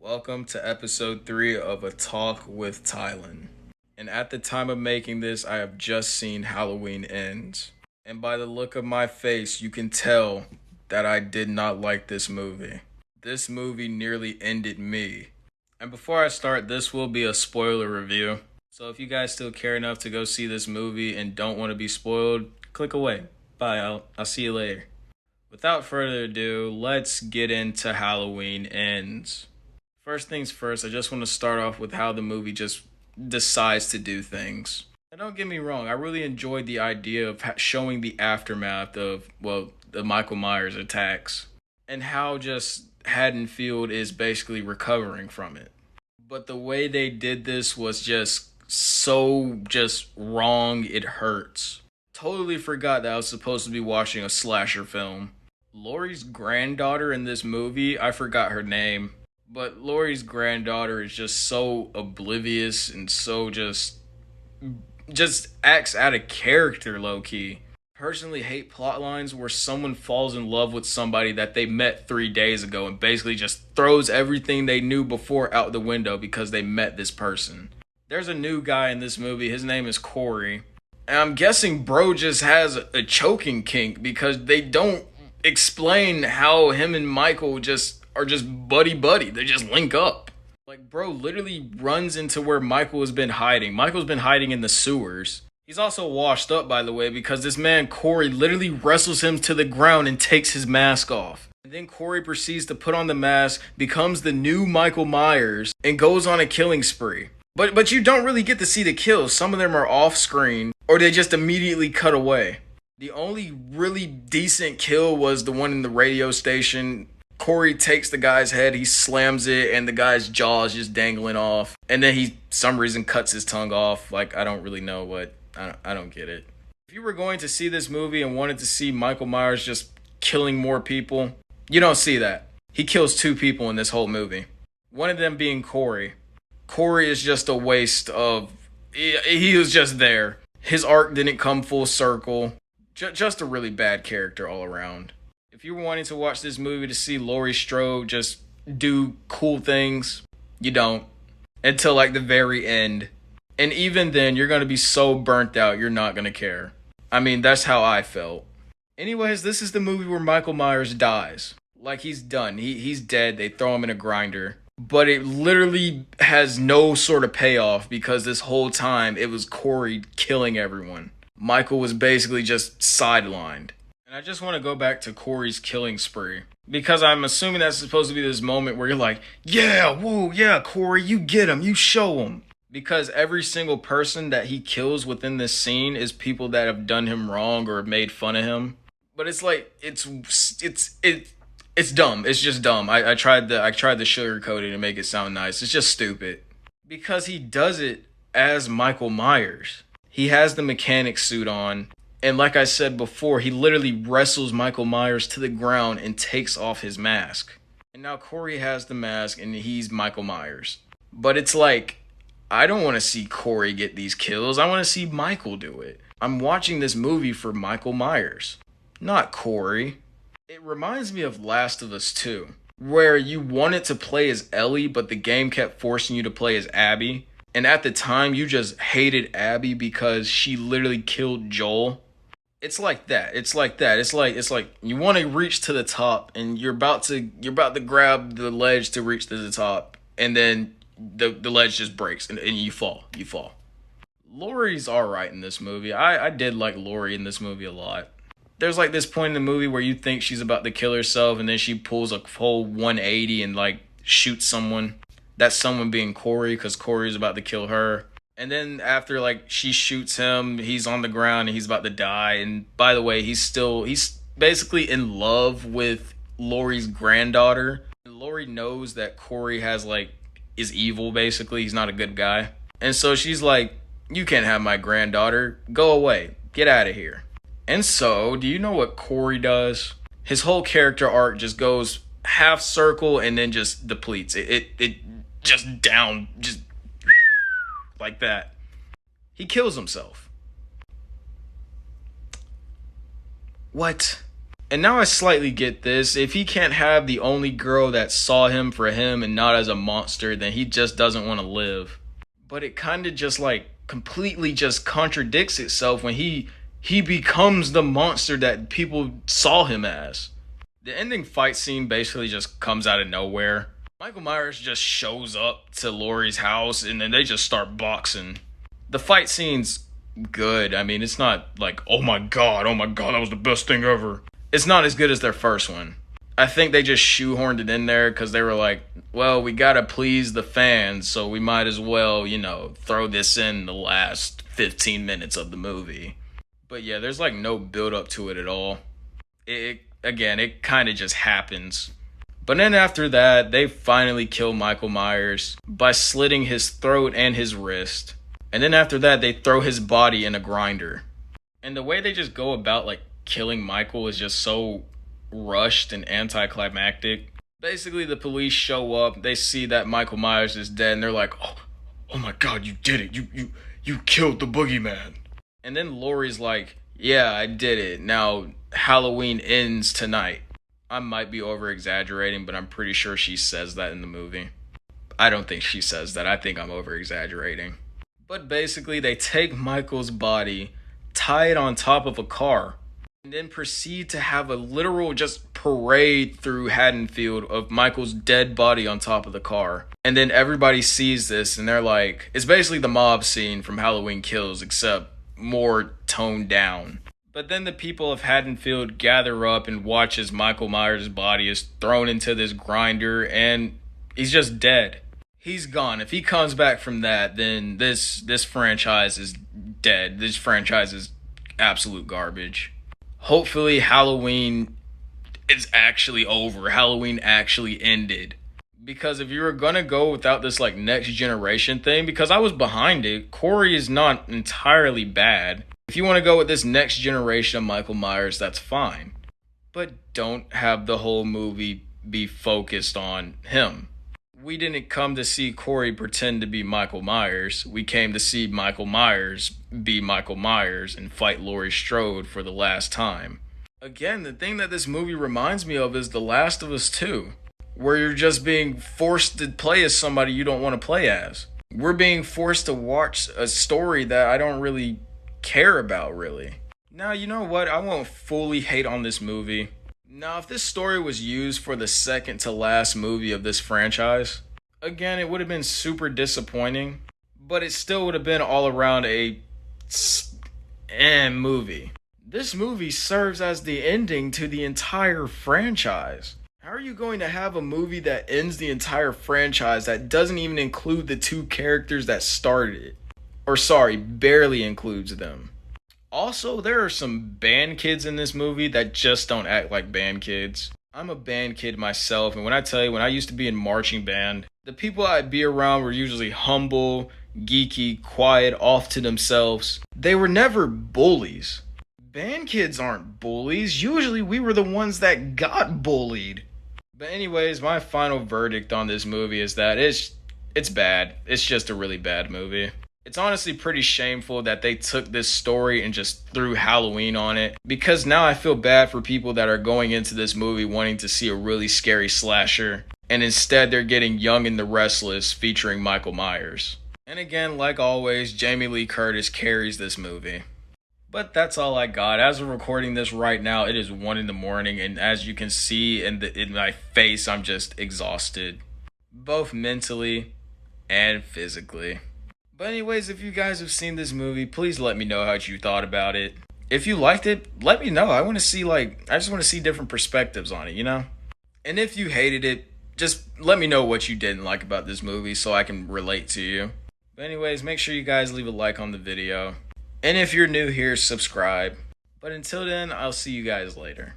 Welcome to episode 3 of A Talk with Tylin. And at the time of making this, I have just seen Halloween Ends. And by the look of my face, you can tell that I did not like this movie. This movie nearly ended me. And before I start, this will be a spoiler review. So if you guys still care enough to go see this movie and don't want to be spoiled, click away. Bye, I'll see you later. Without further ado, let's get into Halloween Ends. First things first, I just want to start off with how the movie just decides to do things. And don't get me wrong, I really enjoyed the idea of showing the aftermath of, the Michael Myers attacks. And how just Haddonfield is basically recovering from it. But the way they did this was just so just wrong, it hurts. Totally forgot that I was supposed to be watching a slasher film. Laurie's granddaughter in this movie, I forgot her name. But Laurie's granddaughter is just so oblivious and so just acts out of character, low-key. Personally hate plot lines where someone falls in love with somebody that they met 3 days ago and basically just throws everything they knew before out the window because they met this person. There's a new guy in this movie, his name is Corey. And I'm guessing bro just has a choking kink because they don't explain how him and Michael are just buddy. They just link up. Like, bro literally runs into where Michael has been hiding. Michael's been hiding in the sewers. He's also washed up, by the way, because this man, Corey, literally wrestles him to the ground and takes his mask off. And then Corey proceeds to put on the mask, becomes the new Michael Myers, and goes on a killing spree. But you don't really get to see the kills. Some of them are off screen, or they just immediately cut away. The only really decent kill was the one in the radio station. Corey takes the guy's head, he slams it, and the guy's jaw is just dangling off. And then he, some reason, cuts his tongue off. Like, I don't really know what. I don't get it. If you were going to see this movie and wanted to see Michael Myers just killing more people, you don't see that. He kills 2 people in this whole movie. One of them being Corey. Corey is just a waste of. He was just there. His arc didn't come full circle. Just a really bad character all around. If you were wanting to watch this movie to see Laurie Strode just do cool things, you don't. Until like the very end. And even then, you're going to be so burnt out, you're not going to care. I mean, that's how I felt. Anyways, this is the movie where Michael Myers dies. Like, he's done. He's dead. They throw him in a grinder. But it literally has no sort of payoff because this whole time it was Corey killing everyone. Michael was basically just sidelined. And I just want to go back to Corey's killing spree. Because I'm assuming that's supposed to be this moment where you're like, yeah, whoa, yeah, Corey, you get him, you show him. Because every single person that he kills within this scene is people that have done him wrong or made fun of him. But it's like, it's dumb. It's just dumb. I tried to sugarcoat it and make it sound nice. It's just stupid. Because he does it as Michael Myers. He has the mechanic suit on. And like I said before, he literally wrestles Michael Myers to the ground and takes off his mask. And now Corey has the mask and he's Michael Myers. But it's like, I don't want to see Corey get these kills. I want to see Michael do it. I'm watching this movie for Michael Myers, not Corey. It reminds me of Last of Us 2, where you wanted to play as Ellie, but the game kept forcing you to play as Abby. And at the time, you just hated Abby because she literally killed Joel. It's like that. It's like you want to reach to the top, and you're about to grab the ledge to reach to the top, and then the ledge just breaks and you fall. Laurie's alright in this movie. I did like Laurie in this movie a lot. There's like this point in the movie where you think she's about to kill herself and then she pulls a whole 180 and like shoots someone. That's someone being Corey because Corey's about to kill her. And then after like she shoots him, he's on the ground and he's about to die. And by the way, he's basically in love with Laurie's granddaughter. Laurie knows that Corey is evil, basically. He's not a good guy. And so she's like, you can't have my granddaughter. Go away. Get out of here. And so, do you know what Corey does? His whole character arc just goes half circle and then just depletes. It just like that. He kills himself. What? And now I slightly get this. If he can't have the only girl that saw him for him and not as a monster, then he just doesn't want to live. But it kind of just like completely just contradicts itself when he becomes the monster that people saw him as. The ending fight scene basically just comes out of nowhere. Michael Myers just shows up to Laurie's house and then they just start boxing. The fight scene's good. I mean, it's not like, oh my god, that was the best thing ever. It's not as good as their first one. I think they just shoehorned it in there because they were like, well, we gotta please the fans, so we might as well, throw this in the last 15 minutes of the movie. But yeah, there's like no build up to it at all. It kind of just happens. But then after that, they finally kill Michael Myers by slitting his throat and his wrist. And then after that, they throw his body in a grinder. And the way they just go about like killing Michael is just so rushed and anticlimactic. Basically, the police show up, they see that Michael Myers is dead, and they're like, oh my god, you did it. You killed the boogeyman. And then Laurie's like, yeah, I did it. Now, Halloween ends tonight. I might be over-exaggerating, but I'm pretty sure she says that in the movie. I don't think she says that. I think I'm over-exaggerating. But basically, they take Michael's body, tie it on top of a car, and then proceed to have a literal just parade through Haddonfield of Michael's dead body on top of the car. And then everybody sees this, and they're like, it's basically the mob scene from Halloween Kills, except more toned down. But then the people of Haddonfield gather up and watch as Michael Myers' body is thrown into this grinder and he's just dead. He's gone. If he comes back from that, then this franchise is dead. This franchise is absolute garbage. Hopefully Halloween is actually over. Halloween actually ended. Because if you were gonna go without this like next generation thing, because I was behind it, Corey is not entirely bad. If you want to go with this next generation of Michael Myers, that's fine. But don't have the whole movie be focused on him. We didn't come to see Corey pretend to be Michael Myers. We came to see Michael Myers be Michael Myers and fight Laurie Strode for the last time. Again, the thing that this movie reminds me of is The Last of Us 2. Where you're just being forced to play as somebody you don't want to play as. We're being forced to watch a story that I don't really care about, really. Now, you know what? I won't fully hate on this movie. Now, if this story was used for the second to last movie of this franchise, again, it would have been super disappointing, but it still would have been all around a movie. This movie serves as the ending to the entire franchise. How are you going to have a movie that ends the entire franchise that doesn't even include the two characters that started it? Or sorry, barely includes them. Also, there are some band kids in this movie that just don't act like band kids. I'm a band kid myself, and when I tell you, when I used to be in marching band, the people I'd be around were usually humble, geeky, quiet, off to themselves. They were never bullies. Band kids aren't bullies. Usually we were the ones that got bullied. But anyways, my final verdict on this movie is that it's bad. It's just a really bad movie. It's honestly pretty shameful that they took this story and just threw Halloween on it. Because now I feel bad for people that are going into this movie wanting to see a really scary slasher. And instead they're getting Young and the Restless featuring Michael Myers. And again, like always, Jamie Lee Curtis carries this movie. But that's all I got. As of recording this right now, it is 1 a.m, and as you can see in my face, I'm just exhausted. Both mentally and physically. But anyways, if you guys have seen this movie, please let me know how you thought about it. If you liked it, let me know. I just want to see different perspectives on it, you know? And if you hated it, just let me know what you didn't like about this movie so I can relate to you. But anyways, make sure you guys leave a like on the video. And if you're new here, subscribe. But until then, I'll see you guys later.